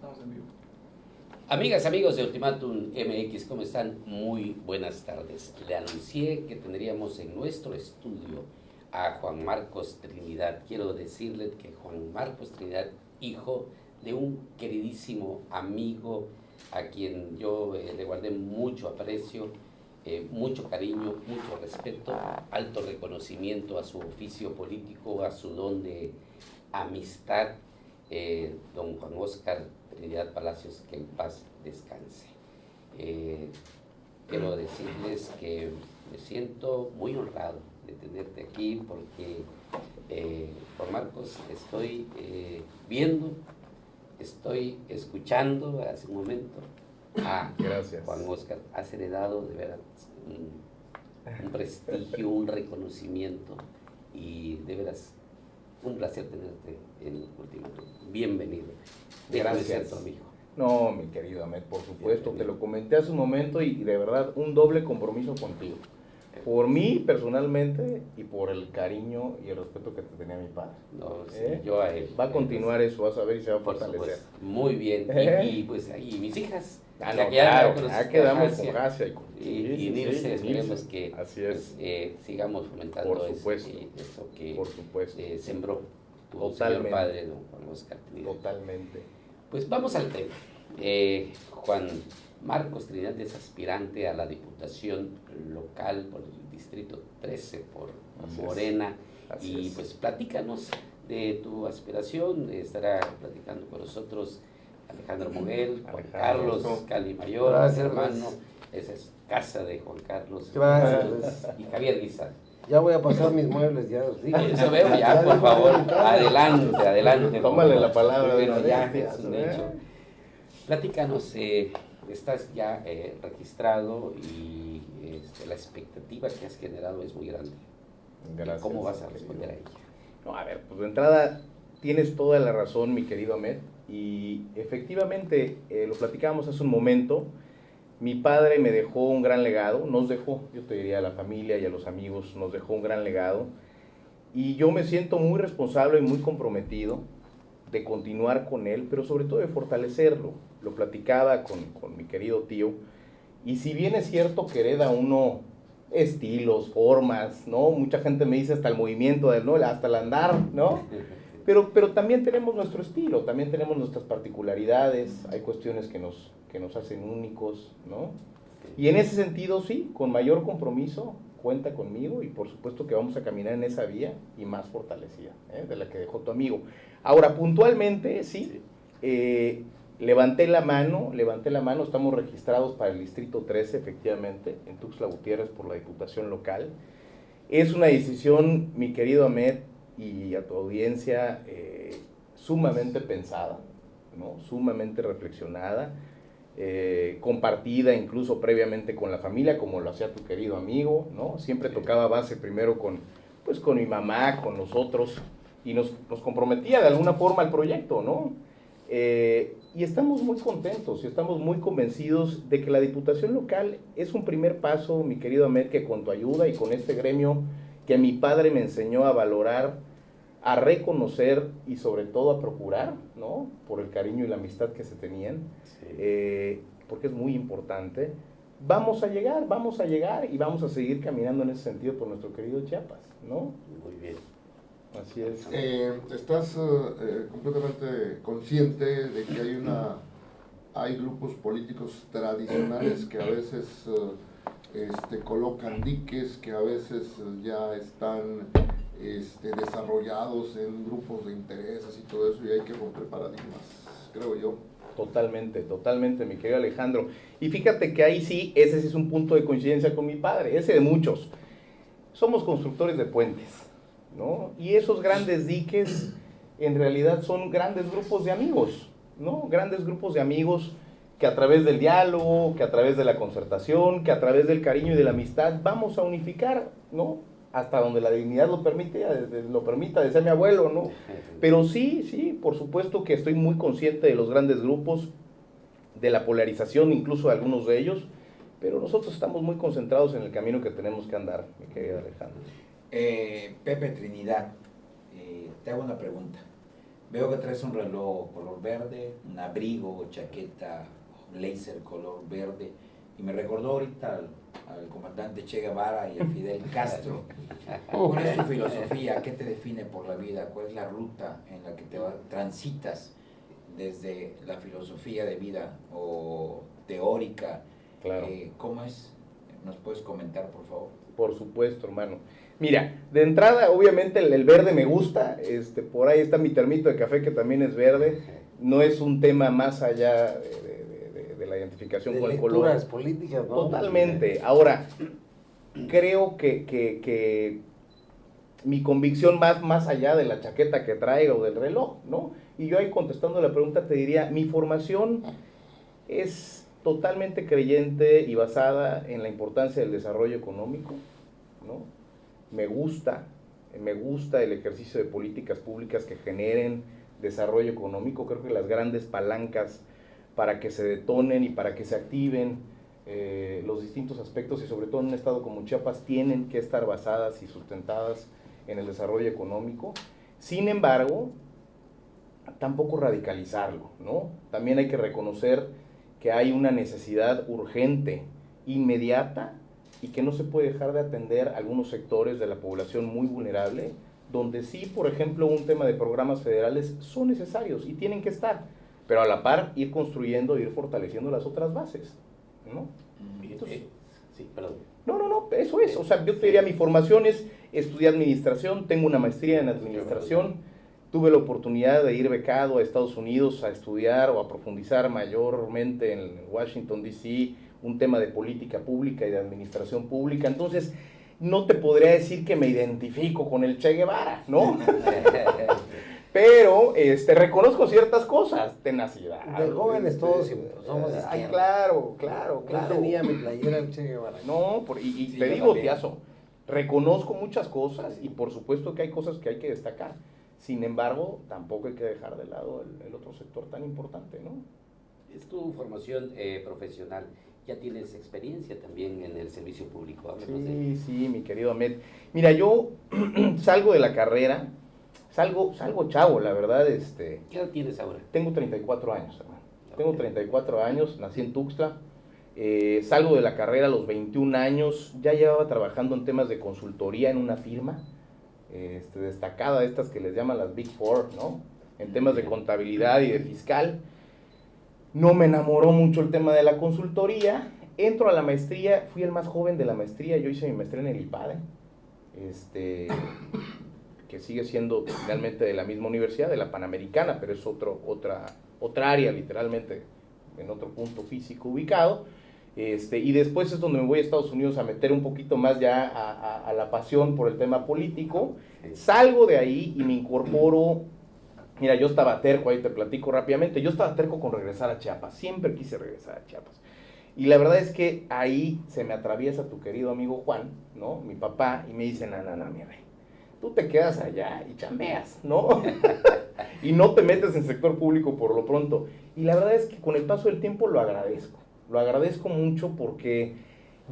estamos en vivo. Amigas, amigos de Ultimátum MX, ¿cómo están? Muy buenas tardes. Le anuncié que tendríamos en nuestro estudio a Juan Marcos Trinidad. Quiero decirle que Juan Marcos Trinidad, hijo de un queridísimo amigo a quien yo le guardé mucho aprecio, mucho cariño, mucho respeto, alto reconocimiento a su oficio político, a su don de amistad, don Juan Óscar Trinidad Palacios, que en paz descanse. Quiero decirles que me siento muy honrado de tenerte aquí porque, Juan Marcos, estoy viendo, estoy escuchando hace un momento a Gracias. Juan Óscar. Has heredado de veras un prestigio, un reconocimiento y de veras un placer tenerte en Ultimátum. Bienvenido. Déjame ser tu amigo. No, mi querido Ahmed, por supuesto, te lo comenté hace un momento y de verdad un doble compromiso contigo. Por mí personalmente y por el cariño y el respeto que te tenía mi padre. No, sí, yo a él. Va a continuar eso, vas a ver y se va a Por fortalecer. supuesto. Muy bien. Y pues ahí mis hijas. Ah, ya no, que claro, conoces ya a quedamos Jasia con Jasia y Nilce, esperemos Nilce. que Así es. pues, sigamos fomentando Por supuesto. eso que Por supuesto. sembró tu Totalmente. señor padre, don Juan Óscar Trinidad. Totalmente. Pues vamos al tema. Juan Marcos Trinidad es aspirante a la Diputación Local por el Distrito 13 por Así es. Morena. Así Y es. pues platícanos de tu aspiración. Estará platicando con nosotros Alejandro Moguel, Juan Alejandro, Carlos ¿cómo? Cali Mayor, Gracias, hermano. gracias. Esa es casa de Juan Carlos. Gracias. Y Javier Guizar. Ya voy a pasar mis muebles, ya. Sí. Eso veo ya, por favor. Adelante, adelante. Tómale por la favor. palabra de Bueno, una ya vez, es un ¿eh? hecho. Platícanos, estás ya registrado y la expectativa que has generado es muy grande. Gracias. ¿Cómo vas a responder a ella? No, a ver, pues de entrada tienes toda la razón, mi querido Ahmed, y efectivamente, lo platicábamos hace un momento, mi padre me dejó un gran legado, nos dejó, yo te diría a la familia y a los amigos, nos dejó un gran legado, y yo me siento muy responsable y muy comprometido de continuar con él, pero sobre todo de fortalecerlo. Lo platicaba con mi querido tío, y si bien es cierto que hereda uno estilos, formas, ¿no? Mucha gente me dice hasta el movimiento, ¿no? Hasta el andar, ¿no? Pero también tenemos nuestro estilo, también tenemos nuestras particularidades, hay cuestiones que nos hacen únicos, ¿no? Y en ese sentido, sí, con mayor compromiso, cuenta conmigo y por supuesto que vamos a caminar en esa vía y más fortalecida, de la que dejó tu amigo. Ahora, puntualmente, sí, levanté la mano, estamos registrados para el Distrito 13, efectivamente, en Tuxtla Gutiérrez por la Diputación Local. Es una decisión, mi querido Ahmed, y a tu audiencia, sumamente pensada, ¿no? Sumamente reflexionada, compartida incluso previamente con la familia, como lo hacía tu querido amigo, ¿no? Siempre tocaba base primero con mi mamá, con nosotros, y nos comprometía de alguna forma al proyecto, ¿no? Y estamos muy contentos y estamos muy convencidos de que la Diputación Local es un primer paso, mi querido Ahmed, que con tu ayuda y con este gremio que mi padre me enseñó a valorar, a reconocer y sobre todo a procurar, ¿no? Por el cariño y la amistad que se tenían, Sí. porque es muy importante. Vamos a llegar y vamos a seguir caminando en ese sentido por nuestro querido Chiapas, ¿no? Muy bien. Así es. ¿Estás completamente consciente de que hay grupos políticos tradicionales que a veces colocan diques, que a veces ya están desarrollados en grupos de intereses y todo eso, y hay que romper paradigmas, creo yo? Totalmente, mi querido Alejandro. Y fíjate que ahí sí, ese sí es un punto de coincidencia con mi padre, ese de muchos. Somos constructores de puentes, ¿no? Y esos grandes diques en realidad son grandes grupos de amigos, ¿no? Grandes grupos de amigos que a través del diálogo, que a través de la concertación, que a través del cariño y de la amistad vamos a unificar, ¿no? Hasta donde la dignidad lo permita, decía mi abuelo, ¿no? Pero sí, por supuesto que estoy muy consciente de los grandes grupos, de la polarización incluso de algunos de ellos, pero nosotros estamos muy concentrados en el camino que tenemos que andar, mi querido Alejandro. Pepe Trinidad, te hago una pregunta. Veo que traes un reloj color verde, un abrigo, chaqueta, blazer color verde, y me recordó ahorita al comandante Che Guevara y a Fidel Castro. ¿Cuál es tu filosofía? ¿Qué te define por la vida? ¿Cuál es la ruta en la que transitas desde la filosofía de vida o teórica? Claro. ¿Cómo es? ¿Nos puedes comentar, por favor? Por supuesto, hermano. Mira, de entrada, obviamente el verde me gusta, por ahí está mi termito de café que también es verde, no es un tema más allá de la identificación De con el lecturas color. políticas, ¿no? Totalmente. Ahora, creo que mi convicción más allá de la chaqueta que traiga o del reloj, ¿no? Y yo ahí contestando la pregunta te diría, mi formación es totalmente creyente y basada en la importancia del desarrollo económico, ¿no? Me gusta el ejercicio de políticas públicas que generen desarrollo económico. Creo que las grandes palancas para que se detonen y para que se activen los distintos aspectos, y sobre todo en un estado como Chiapas, tienen que estar basadas y sustentadas en el desarrollo económico. Sin embargo, tampoco radicalizarlo, ¿no? También hay que reconocer que hay una necesidad urgente, inmediata, y que no se puede dejar de atender algunos sectores de la población muy vulnerable, donde sí, por ejemplo, un tema de programas federales son necesarios y tienen que estar, pero a la par ir construyendo, ir fortaleciendo las otras bases, ¿no? Entonces, Sí, perdón. no, eso es, o sea, yo te diría, mi formación es estudiar administración, tengo una maestría en administración, tuve la oportunidad de ir becado a Estados Unidos a estudiar o a profundizar mayormente en Washington, D.C., un tema de política pública y de administración pública. Entonces, no te podría decir que me identifico con el Che Guevara, ¿no? Pero reconozco ciertas cosas, tenacidad. De jóvenes todos somos de Ay, izquierda. claro. Yo tenía mi playera el Che Guevara. No, y Sí, te yo digo, también. Tiazo, reconozco muchas cosas y por supuesto que hay cosas que hay que destacar. Sin embargo, tampoco hay que dejar de lado el otro sector tan importante, ¿no? Es tu formación profesional. Ya tienes experiencia también en el servicio público. Háblanos de Sí, mi querido Ahmed. Mira, yo salgo de la carrera, salgo chavo, la verdad, ¿Qué edad tienes ahora? tengo 34 años, hermano. Tengo 34 años, nací en Tuxtla, salgo de la carrera a los 21 años, ya llevaba trabajando en temas de consultoría en una firma destacada, estas que les llaman las Big Four, ¿no? En temas de contabilidad y de fiscal. No me enamoró mucho el tema de la consultoría, entro a la maestría, fui el más joven de la maestría, yo hice mi maestría en el IPADE, que sigue siendo finalmente de la misma universidad, de la Panamericana, pero es otra área literalmente, en otro punto físico ubicado, y después es donde me voy a Estados Unidos a meter un poquito más ya a la pasión por el tema político. Salgo de ahí y me incorporo. Mira, yo estaba terco, ahí te platico rápidamente, yo estaba terco con regresar a Chiapas, siempre quise regresar a Chiapas. Y la verdad es que ahí se me atraviesa tu querido amigo Juan, ¿no? Mi papá, y me dice, no, mi rey, tú te quedas allá y chambeas, ¿no? Y no te metes en sector público por lo pronto. Y la verdad es que con el paso del tiempo lo agradezco mucho porque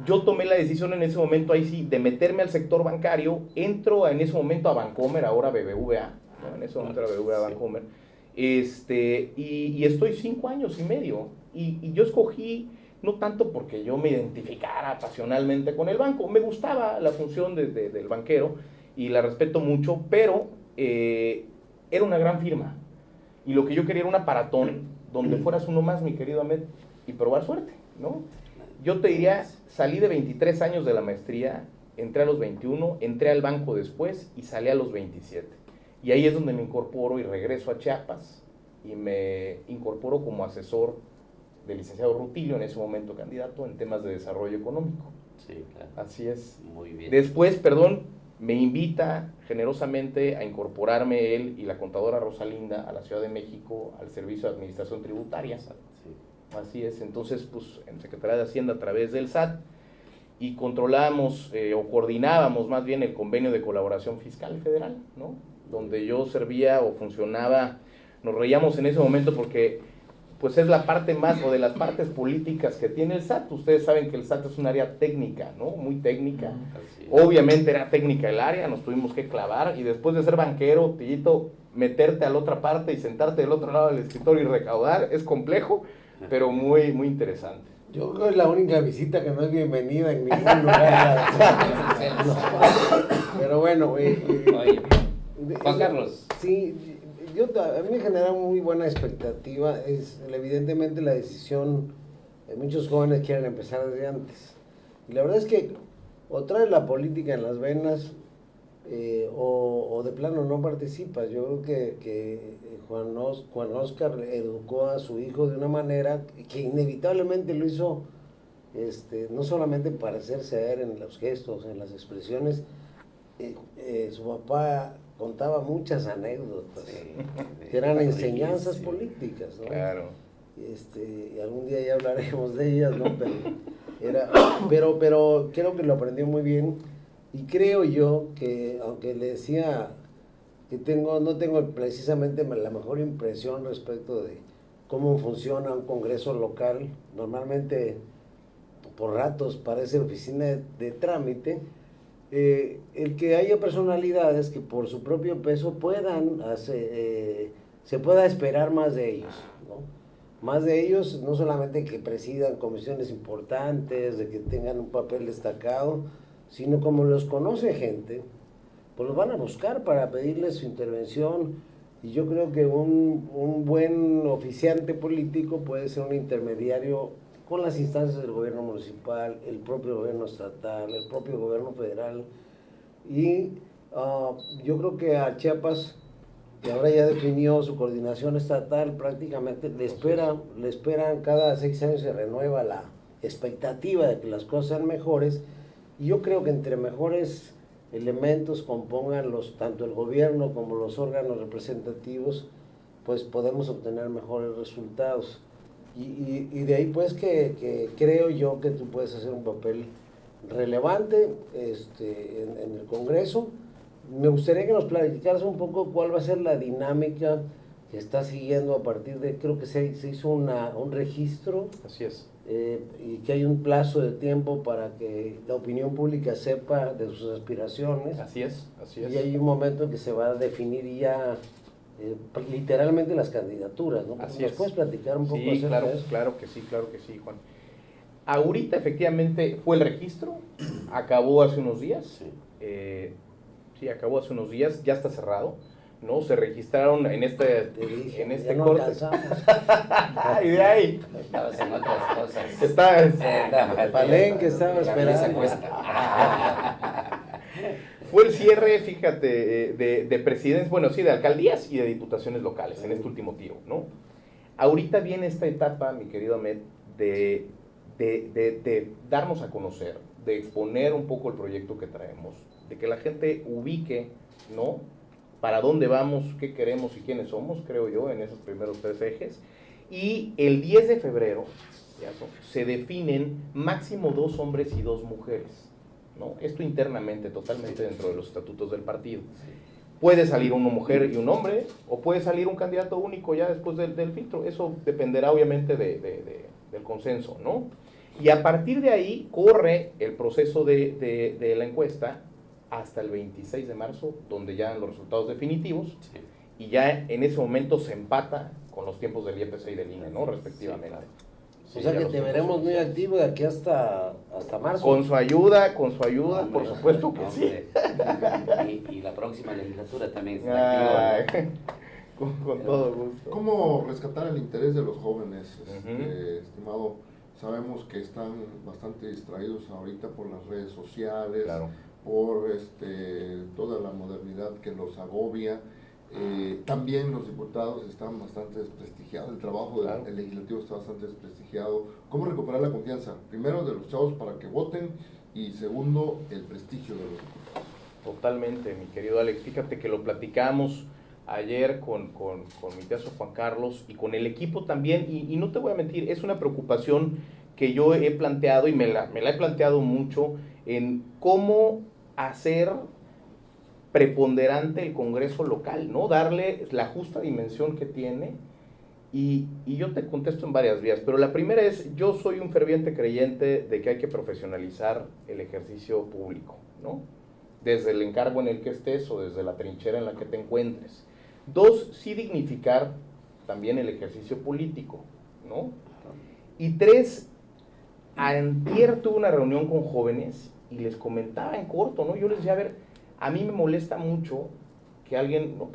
yo tomé la decisión en ese momento, ahí sí, de meterme al sector bancario, entro en ese momento a Bancomer, ahora BBVA, ¿no? En ese momento era BBVA Bancomer, y estoy 5 años y medio, y yo escogí, no tanto porque yo me identificara pasionalmente con el banco, me gustaba la función del banquero, y la respeto mucho, pero era una gran firma, y lo que yo quería era un aparatón, donde fueras uno más, mi querido Ahmed, y probar suerte, ¿no? Yo te diría, salí de 23 años de la maestría, entré a los 21, entré al banco después y salí a los 27. Y ahí es donde me incorporo y regreso a Chiapas y me incorporo como asesor del licenciado Rutilio, en ese momento candidato en temas de desarrollo económico. Sí, claro. Así es. Muy bien. Después, me invita generosamente a incorporarme él y la contadora Rosalinda a la Ciudad de México al Servicio de Administración Tributaria. Sí. Así es, entonces pues en Secretaría de Hacienda a través del SAT y controlábamos o coordinábamos más bien el convenio de colaboración fiscal federal, ¿no? Donde yo servía o funcionaba, nos reíamos en ese momento porque pues es la parte más o de las partes políticas que tiene el SAT. Ustedes saben que el SAT es un área técnica, ¿no? Muy técnica. Así es. Obviamente era técnica el área, nos tuvimos que clavar y después de ser banquero, Tillito, meterte a la otra parte y sentarte del otro lado del escritorio y recaudar es complejo, pero muy, muy interesante. Yo creo que es la única visita que no es bienvenida en ningún lugar. No. Pero bueno, Oye, Juan Carlos. Sí, a mí me genera muy buena expectativa. Es evidentemente la decisión, muchos jóvenes quieren empezar desde antes. Y la verdad es que o traes la política en las venas o de plano no participas. Yo creo que Juan Oscar educó a su hijo de una manera que inevitablemente lo hizo no solamente parecerse a él en los gestos, en las expresiones. Su papá contaba muchas anécdotas que eran enseñanzas políticas, ¿no? Claro. Y algún día ya hablaremos de ellas, ¿no? Pero creo que lo aprendió muy bien, y creo yo que, aunque le decía que no tengo precisamente la mejor impresión respecto de cómo funciona un congreso local, normalmente por ratos parece oficina de trámite. El que haya personalidades que por su propio peso se pueda esperar más de ellos, ¿no? Más de ellos, no solamente que presidan comisiones importantes, de que tengan un papel destacado, sino como los conoce gente, pues los van a buscar para pedirles su intervención. Y yo creo que un buen oficiante político puede ser un intermediario con las instancias del gobierno municipal, el propio gobierno estatal, el propio gobierno federal. Y yo creo que a Chiapas, que ahora ya definió su coordinación estatal, prácticamente le esperan cada 6 años, se renueva la expectativa de que las cosas sean mejores. Y yo creo que entre mejores elementos compongan tanto el gobierno como los órganos representativos, pues podemos obtener mejores resultados. Y de ahí pues que creo yo que tú puedes hacer un papel relevante en el Congreso. Me gustaría que nos platicaras un poco cuál va a ser la dinámica que está siguiendo a partir de, creo que se hizo un registro. Así es. Y que hay un plazo de tiempo para que la opinión pública sepa de sus aspiraciones. Así es. Y hay un momento en que se va a definir ya literalmente las candidaturas, ¿no? Así ¿Nos es. puedes platicar un poco Sí, acerca claro, de eso? claro que sí, Juan. Ahorita efectivamente fue el registro, acabó hace unos días. Sí, acabó hace unos días, ya está cerrado, ¿no? Se registraron en este ya no corte. alcanzamos. Y de ahí. Estabas en otras cosas. Está, Palenque estaba La mesa esperando. cuesta. fue el cierre, fíjate, de presidencias, bueno, sí, de alcaldías y de diputaciones locales en este último tiro, ¿no? Ahorita viene esta etapa, mi querido Ahmed, de darnos a conocer, de exponer un poco el proyecto que traemos, de que la gente ubique, ¿no?, para dónde vamos, qué queremos y quiénes somos, creo yo, en esos primeros 3 ejes. Y el 10 de febrero se definen máximo 2 hombres y 2 mujeres, ¿no? Esto internamente, totalmente dentro de los estatutos del partido. Puede salir una mujer y un hombre, o puede salir un candidato único ya después del filtro. Eso dependerá obviamente del consenso, ¿no? Y a partir de ahí corre el proceso de la encuesta hasta el 26 de marzo, donde ya dan los resultados definitivos, Sí. y ya en ese momento se empata con los tiempos del IEPC y del INE, ¿no?, respectivamente. O sea que te veremos muy activo de aquí hasta marzo. Con su ayuda, por supuesto que sí. Y la próxima legislatura también está activa, ¿no? Con todo gusto. ¿Cómo rescatar el interés de los jóvenes, Ujú. estimado? Sabemos que están bastante distraídos ahorita por las redes sociales, Claro. por toda la modernidad que los agobia. También los diputados están bastante desprestigiados, el trabajo Claro. del legislativo está bastante desprestigiado. ¿Cómo recuperar la confianza? Primero, de los chavos para que voten, y segundo, el prestigio de los diputados. Totalmente, mi querido Alex. Fíjate que lo platicamos ayer con mi tíazo Juan Carlos y con el equipo también, y no te voy a mentir, es una preocupación que yo he planteado y me la he planteado mucho en cómo hacer preponderante el Congreso local, ¿no? Darle la justa dimensión que tiene, y yo te contesto en varias vías, pero la primera es, yo soy un ferviente creyente de que hay que profesionalizar el ejercicio público, ¿no? Desde el encargo en el que estés o desde la trinchera en la que te encuentres. 2, sí dignificar también el ejercicio político, ¿no? Y 3, antier tuve una reunión con jóvenes y les comentaba en corto, ¿no? Yo les decía, a ver, a mí me molesta mucho que alguien, ¿no?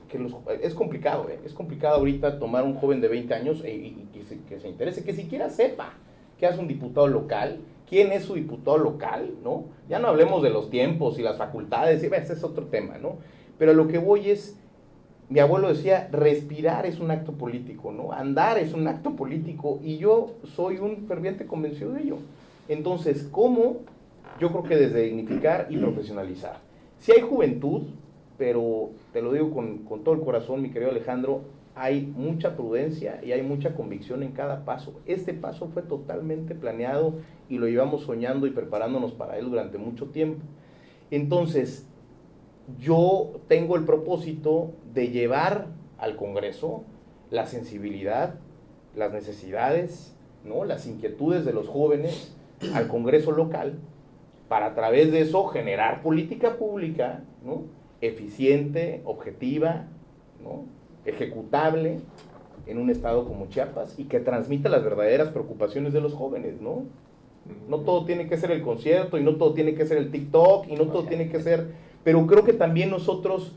Es complicado, ¿eh? Es complicado ahorita tomar un joven de 20 años y que se interese, que siquiera sepa qué hace un diputado local, quién es su diputado local, ¿no? Ya no hablemos de los tiempos y las facultades, ese es otro tema, ¿no? Pero a lo que voy es, mi abuelo decía, respirar es un acto político, ¿no? Andar es un acto político, y yo soy un ferviente convencido de ello. Entonces, ¿cómo? Yo creo que desde dignificar y profesionalizar. Si hay juventud, pero te lo digo con todo el corazón, mi querido Alejandro, hay mucha prudencia y hay mucha convicción en cada paso. Este paso fue totalmente planeado y lo llevamos soñando y preparándonos para él durante mucho tiempo. Entonces, yo tengo el propósito de llevar al Congreso la sensibilidad, las necesidades, ¿no? Las inquietudes de los jóvenes al Congreso local, para a través de eso generar política pública, ¿no? Eficiente, objetiva, ¿no? Ejecutable en un estado como Chiapas y que transmita las verdaderas preocupaciones de los jóvenes, ¿no? No todo tiene que ser el concierto y no todo tiene que ser el TikTok y no todo tiene que ser... Pero creo que también nosotros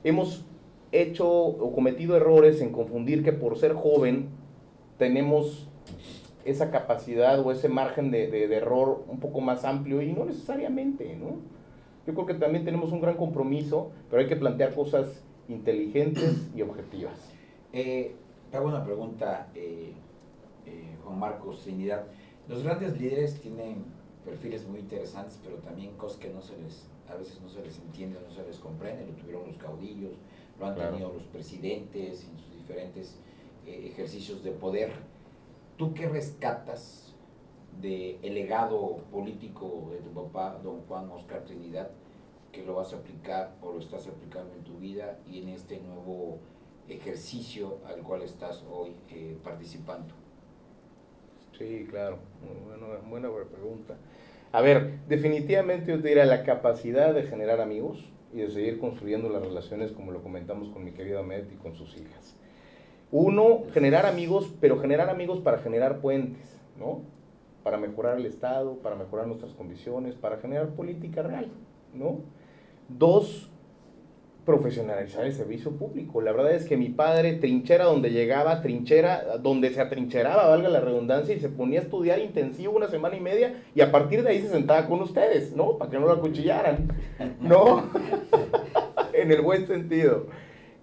hemos hecho o cometido errores en confundir que por ser joven tenemos esa capacidad o ese margen de error un poco más amplio, y no necesariamente, ¿no? Yo creo que también tenemos un gran compromiso, pero hay que plantear cosas inteligentes y objetivas. Te hago una pregunta, Juan Marcos Trinidad. Los grandes líderes tienen perfiles muy interesantes, pero también cosas que a veces no se les entiende, no se les comprende. Lo tuvieron los caudillos, lo han tenido los presidentes en sus diferentes ejercicios de poder. ¿Tú qué rescatas del legado político de tu papá, don Juan Oscar Trinidad, que lo vas a aplicar o lo estás aplicando en tu vida y en este nuevo ejercicio al cual estás hoy participando? Sí, claro, buena pregunta. A ver, definitivamente yo te diría la capacidad de generar amigos y de seguir construyendo las relaciones, como lo comentamos con mi querido Ahmed y con sus hijas. Uno, generar amigos, pero generar amigos para generar puentes, ¿no? Para mejorar el Estado, para mejorar nuestras condiciones, para generar política real, ¿no? 2, profesionalizar el servicio público. La verdad es que mi padre, trinchera donde llegaba, trinchera donde se atrincheraba, valga la redundancia, y se ponía a estudiar intensivo 1 semana y media, y a partir de ahí se sentaba con ustedes, ¿no? Para que no lo acuchillaran, ¿no? En el buen sentido.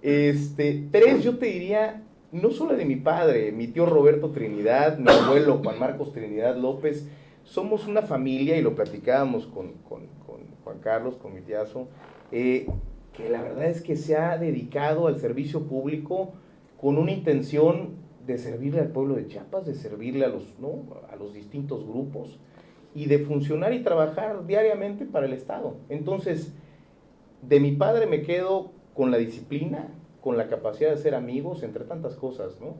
3, yo te diría, no solo de mi padre, mi tío Roberto Trinidad, mi abuelo Juan Marcos Trinidad López, somos una familia, y lo platicábamos con Juan Carlos, con mi tiazo, que la verdad es que se ha dedicado al servicio público con una intención de servirle al pueblo de Chiapas, de servirle a los distintos grupos y de funcionar y trabajar diariamente para el Estado. Entonces, de mi padre me quedo con la disciplina, con la capacidad de ser amigos, entre tantas cosas, ¿no?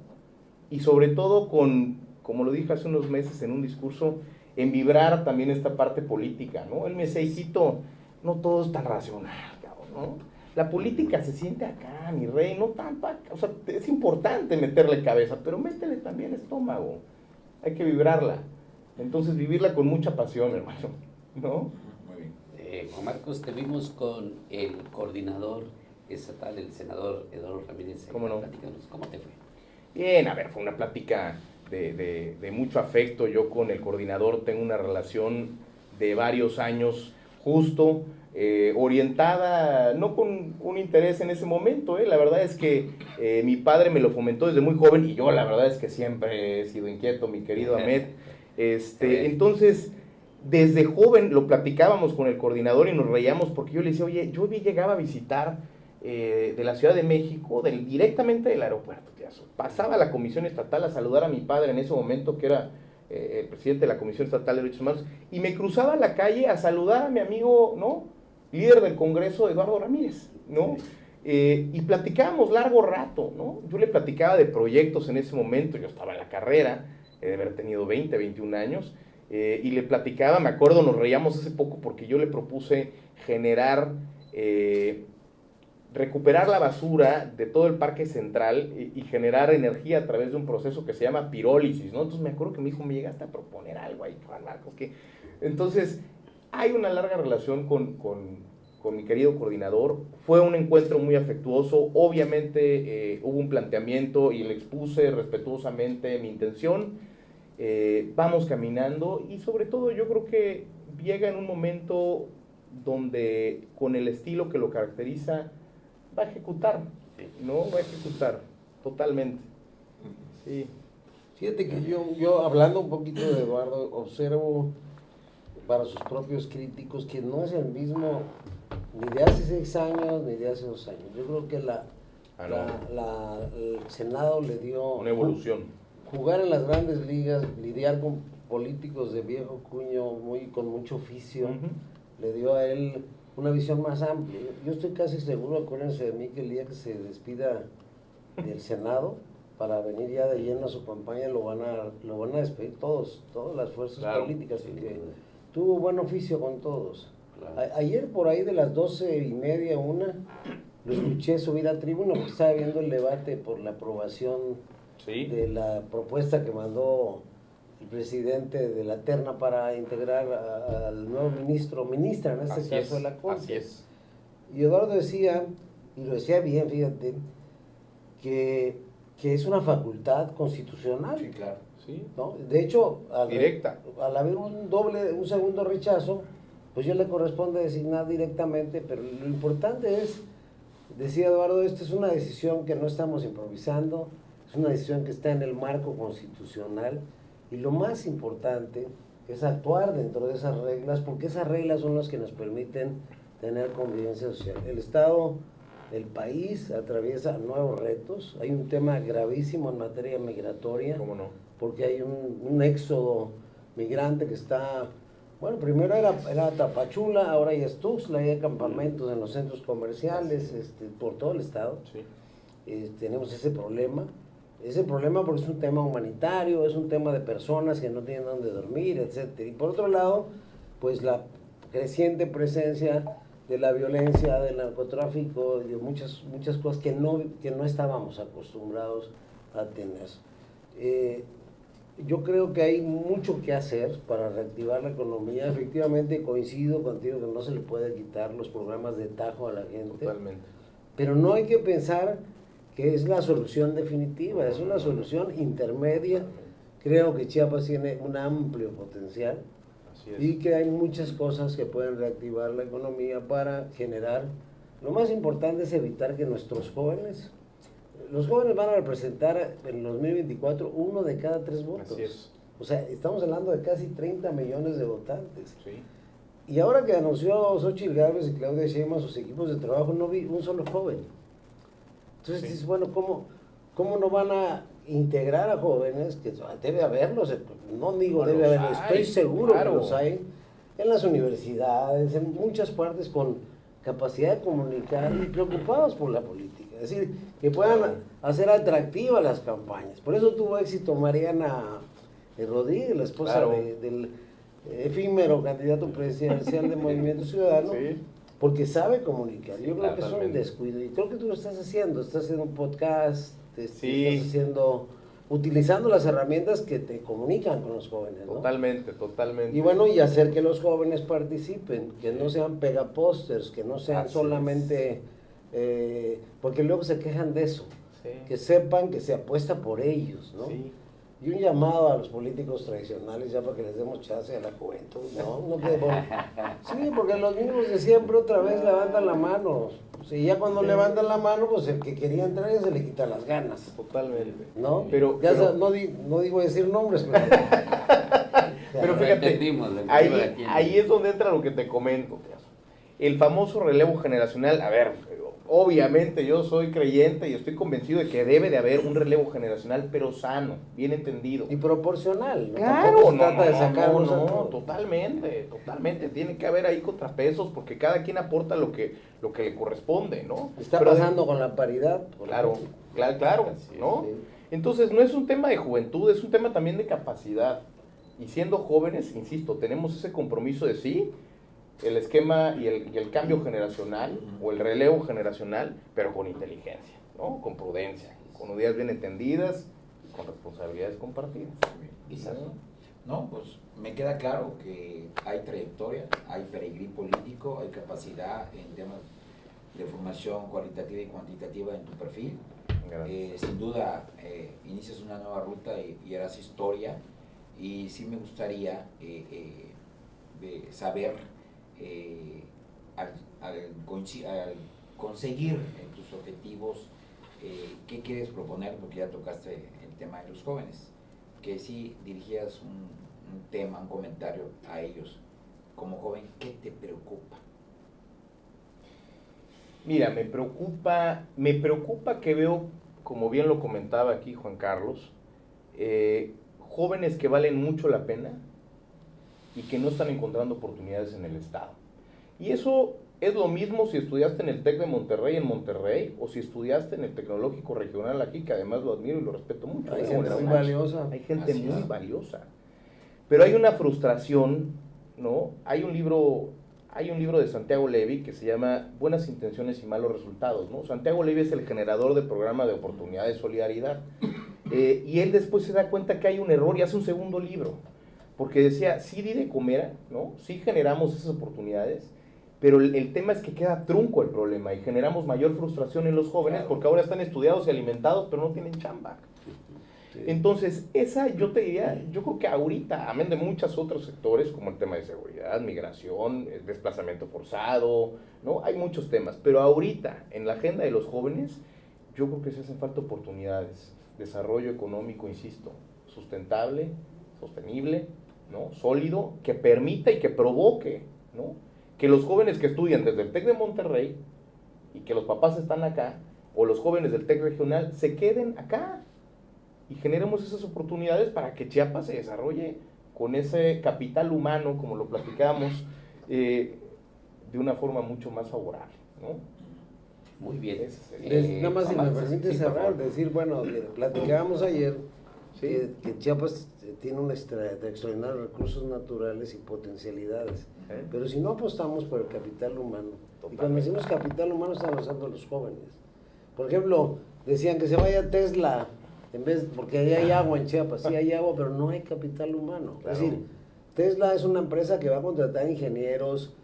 Y sobre todo con, como lo dije hace unos meses en un discurso, en vibrar también esta parte política, ¿no? Él me decía, hijito, no todo es tan racional, ¿no? La política se siente acá, mi rey, no tanto acá. O sea, es importante meterle cabeza, pero métele también estómago. Hay que vibrarla. Entonces, vivirla con mucha pasión, hermano, ¿no? Muy bien. Juan Marcos, te vimos con el coordinador estatal, el senador Eduardo Ramírez. ¿Cómo no? Platícanos, ¿cómo te fue? Bien, a ver, fue una plática de mucho afecto. Yo con el coordinador tengo una relación de varios años justo, orientada, no con un interés en ese momento, la verdad es que mi padre me lo fomentó desde muy joven, y yo la verdad es que siempre he sido inquieto, mi querido Ahmed. Entonces, desde joven lo platicábamos con el coordinador y nos reíamos, porque yo le decía, oye, yo llegaba a visitar de la Ciudad de México, directamente del aeropuerto, pasaba a la Comisión Estatal a saludar a mi padre en ese momento, que era el presidente de la Comisión Estatal de Derechos Humanos, y me cruzaba la calle a saludar a mi amigo, ¿no?, líder del Congreso, Eduardo Ramírez, ¿no? Y platicábamos largo rato, ¿no? Yo le platicaba de proyectos en ese momento, yo estaba en la carrera, de haber tenido 20, 21 años, y le platicaba, me acuerdo, nos reíamos hace poco porque yo le propuse generar recuperar la basura de todo el parque central y generar energía a través de un proceso que se llama pirólisis, ¿no? Entonces me acuerdo que mi hijo me llegaste a proponer algo ahí, Juan Marcos, que... Entonces, hay una larga relación con mi querido coordinador. Fue un encuentro muy afectuoso. Obviamente hubo un planteamiento y le expuse respetuosamente mi intención. Vamos caminando y sobre todo yo creo que llega en un momento donde con el estilo que lo caracteriza va a ejecutar, ¿no? Va a ejecutar totalmente. Sí. Fíjate que yo hablando un poquito de Eduardo, observo para sus propios críticos que no es el mismo ni de hace 6 años ni de hace 2 años. Yo creo que el Senado le dio Una evolución. Jugar en las grandes ligas, lidiar con políticos de viejo cuño, con mucho oficio, le dio a él una visión más amplia. Yo estoy casi seguro, acuérdense de mí, que el día que se despida del Senado para venir ya de lleno a su campaña lo van a despedir todas las fuerzas políticas, porque tuvo buen oficio con todos. Claro. Ayer por ahí de las 12:30, 1, lo escuché subir a tribuna porque estaba viendo el debate por la aprobación de la propuesta que mandó el presidente de la terna para integrar al nuevo ministra en este caso de la Corte. Así es. Y Eduardo decía, y lo decía bien, fíjate, que es una facultad constitucional. Sí, claro. Sí. ¿No? De hecho, al haber un segundo rechazo, pues ya le corresponde designar directamente, pero lo importante es, decía Eduardo, esta es una decisión que no estamos improvisando, es una decisión que está en el marco constitucional, y lo más importante es actuar dentro de esas reglas, porque esas reglas son las que nos permiten tener convivencia social. El Estado, el país atraviesa nuevos retos, hay un tema gravísimo en materia migratoria. ¿Cómo no? Porque hay un éxodo migrante que está, bueno, primero era Tapachula, ahora ya es Tuxtla, hay campamentos en los centros comerciales, por todo el estado. Sí. Tenemos ese problema porque es un tema humanitario, es un tema de personas que no tienen dónde dormir, etcétera. Y por otro lado, pues la creciente presencia de la violencia, del narcotráfico, de muchas cosas que no estábamos acostumbrados a tener. Yo creo que hay mucho que hacer para reactivar la economía. Efectivamente coincido contigo que no se le puede quitar los programas de tajo a la gente. Totalmente. Pero no hay que pensar que es la solución definitiva, es una solución intermedia. Creo que Chiapas tiene un amplio potencial. Así es. Y que hay muchas cosas que pueden reactivar la economía para generar. Lo más importante es evitar que nuestros jóvenes... Los jóvenes van a representar en 2024 1 de cada 3 votos. Así es. O sea, estamos hablando de casi 30 millones de votantes. Sí. Y ahora que anunció Xóchitl Gálvez y Claudia Sheinbaum sus equipos de trabajo, no vi un solo joven. Entonces dices, bueno, ¿cómo no van a integrar a jóvenes? Que debe haberlos, no digo debe haberlos, estoy seguro que los hay, en las universidades, en muchas partes con capacidad de comunicar y preocupados por la política. Es decir, que puedan hacer atractivas las campañas. Por eso tuvo éxito Mariana Rodríguez, la esposa del efímero candidato presidencial de Movimiento Ciudadano, porque sabe comunicar. Yo creo que es un descuido, y creo que tú lo estás haciendo un podcast, estás utilizando las herramientas que te comunican con los jóvenes, ¿no? Totalmente. Y bueno, y hacer que los jóvenes participen, que no sean pegapósters, que no sean solamente... porque luego se quejan de eso, que sepan que se apuesta por ellos, ¿no? Sí. Y un llamado a los políticos tradicionales, ya para que les demos chance a la juventud, ¿no? Sí, porque los mismos de siempre otra vez levantan la mano. Sí, ya cuando levantan la mano, pues el que quería entrar ya se le quita las ganas. Totalmente. ¿No? Pero no digo decir nombres, pero... pero fíjate, ahí es donde entra lo que te comento. El famoso relevo generacional, a ver, obviamente yo soy creyente y estoy convencido de que debe de haber un relevo generacional, pero sano, bien entendido. Y proporcional. Claro, totalmente. Tiene que haber ahí contrapesos porque cada quien aporta lo que le corresponde, ¿no? Está pasando con la paridad. Claro, ¿no? Sí. Entonces no es un tema de juventud, es un tema también de capacidad. Y siendo jóvenes, insisto, tenemos ese compromiso de el esquema y el cambio generacional o el relevo generacional, pero con inteligencia, ¿no? Con prudencia, con ideas bien entendidas, con responsabilidades compartidas. Exacto. No, pues me queda claro que hay trayectoria, hay peregrí político, hay capacidad en temas de formación cualitativa y cuantitativa en tu perfil. Sin duda, inicias una nueva ruta y harás historia. Y sí me gustaría de saber, al conseguir tus objetivos, qué quieres proponer, porque ya tocaste el tema de los jóvenes, que si dirigías un tema, un comentario a ellos, como joven, ¿qué te preocupa? Mira, me preocupa que veo, como bien lo comentaba aquí Juan Carlos, jóvenes que valen mucho la pena y que no están encontrando oportunidades en el Estado. Y eso es lo mismo si estudiaste en el TEC de Monterrey, en Monterrey, o si estudiaste en el Tecnológico Regional aquí, que además lo admiro y lo respeto mucho. Hay gente muy valiosa. Hay gente muy valiosa. Pero hay una frustración, ¿no? Hay un libro de Santiago Levy que se llama Buenas intenciones y malos resultados, ¿no? Santiago Levy es el generador del programa de oportunidad de solidaridad. Y él después se da cuenta que hay un error y hace un segundo libro. Porque decía, sí di de comer, ¿no? Sí generamos esas oportunidades, pero el tema es que queda trunco el problema y generamos mayor frustración en los jóvenes porque ahora están estudiados y alimentados, pero no tienen chamba. Sí. Entonces, yo te diría, yo creo que ahorita, amén de muchos otros sectores, como el tema de seguridad, migración, desplazamiento forzado, ¿no? Hay muchos temas, pero ahorita, en la agenda de los jóvenes, yo creo que se hacen falta oportunidades, desarrollo económico, insisto, sustentable, sostenible, ¿no? Sólido, que permita y que provoque, ¿no? Que los jóvenes que estudian desde el TEC de Monterrey y que los papás están acá, o los jóvenes del TEC regional, se queden acá y generemos esas oportunidades para que Chiapas se desarrolle con ese capital humano, como lo platicamos, de una forma mucho más favorable, ¿no? Muy bien. Nada más, si me permite cerrar, decir, bueno, platicábamos ayer que Chiapas tiene un extraordinarios recursos naturales y potencialidades, pero si no apostamos por el capital humano, y cuando decimos capital humano estamos hablando de los jóvenes. Por ejemplo, decían que se vaya Tesla, porque allá hay agua en Chiapas, sí hay agua, pero no hay capital humano. Claro. Es decir, Tesla es una empresa que va a contratar ingenieros,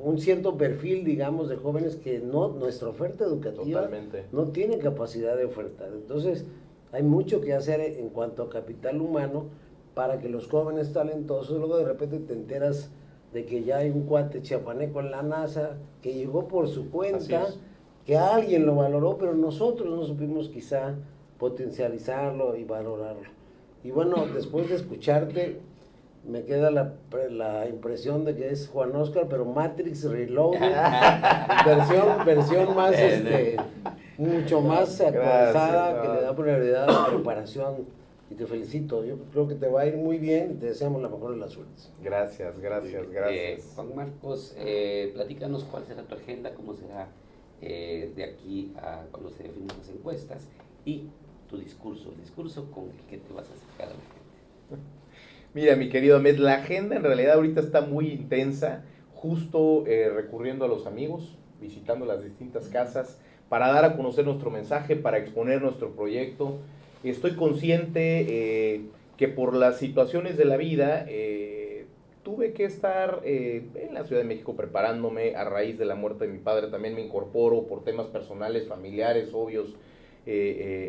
un cierto perfil, digamos, de jóvenes que nuestra oferta educativa no tiene capacidad de ofertar. Entonces, hay mucho que hacer en cuanto a capital humano para que los jóvenes talentosos, luego de repente te enteras de que ya hay un cuate chiapaneco en la NASA que llegó por su cuenta, que alguien lo valoró, pero nosotros no supimos quizá potencializarlo y valorarlo. Y bueno, después de escucharte, me queda la impresión de que es Juan Oscar, pero Matrix Reloaded, versión más, mucho más actualizada, que le da prioridad a la preparación. Y te felicito, yo creo que te va a ir muy bien y te deseamos la mejor de las suertes. Gracias. Juan Marcos, platícanos cuál será tu agenda, cómo será de aquí a cuando se definen las encuestas y tu discurso, el discurso con el que te vas a acercar a la gente. Mira, mi querido Ahmed, la agenda en realidad ahorita está muy intensa, justo recurriendo a los amigos, visitando las distintas casas, para dar a conocer nuestro mensaje, para exponer nuestro proyecto. Estoy consciente que por las situaciones de la vida tuve que estar en la Ciudad de México preparándome a raíz de la muerte de mi padre. También me incorporo por temas personales, familiares, obvios,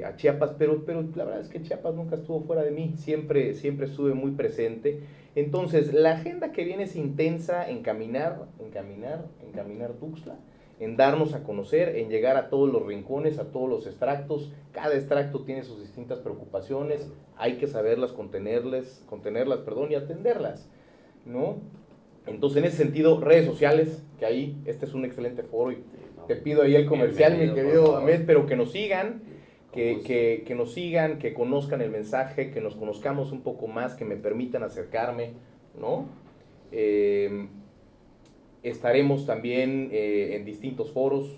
a Chiapas, pero la verdad es que Chiapas nunca estuvo fuera de mí, siempre estuve muy presente. Entonces, la agenda que viene es intensa en caminar Tuxtla, en darnos a conocer, en llegar a todos los rincones, a todos los extractos. Cada extracto tiene sus distintas preocupaciones, hay que saberlas contenerlas, y atenderlas, ¿no? Entonces, en ese sentido, redes sociales, que ahí este es un excelente foro y te pido ahí el comercial, mi querido Ahmed, pero que nos sigan, que nos sigan, que conozcan el mensaje, que nos conozcamos un poco más, que me permitan acercarme, ¿no? Estaremos también en distintos foros,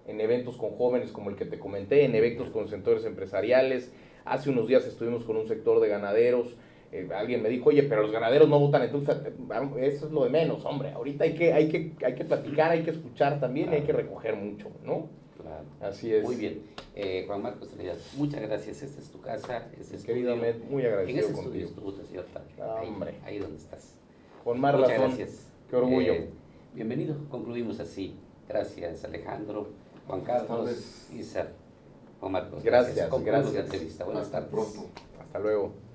en eventos con jóvenes como el que te comenté, en eventos con sectores empresariales. Hace unos días estuvimos con un sector de ganaderos. alguien me dijo, oye, pero los ganaderos no votan en Tuxtla. Eso es lo de menos, hombre. Ahorita hay que platicar, hay que escuchar también, y hay que recoger mucho, ¿no? Claro. Así es. Muy bien. Juan Marcos Trinidad, muchas gracias. Esta es tu casa. Querido Ahmed, muy En agradecido ese estudio contigo. estuvo tu señor padre. Hombre. Ahí donde estás. Con más Muchas razón. gracias. Qué orgullo. Bienvenido. Concluimos así. Gracias, Alejandro, Juan Buenas Carlos, tardes. Isa, Juan Marcos. Gracias, Concluimos gracias. la entrevista. Buenas Hasta tardes. pronto. Hasta luego.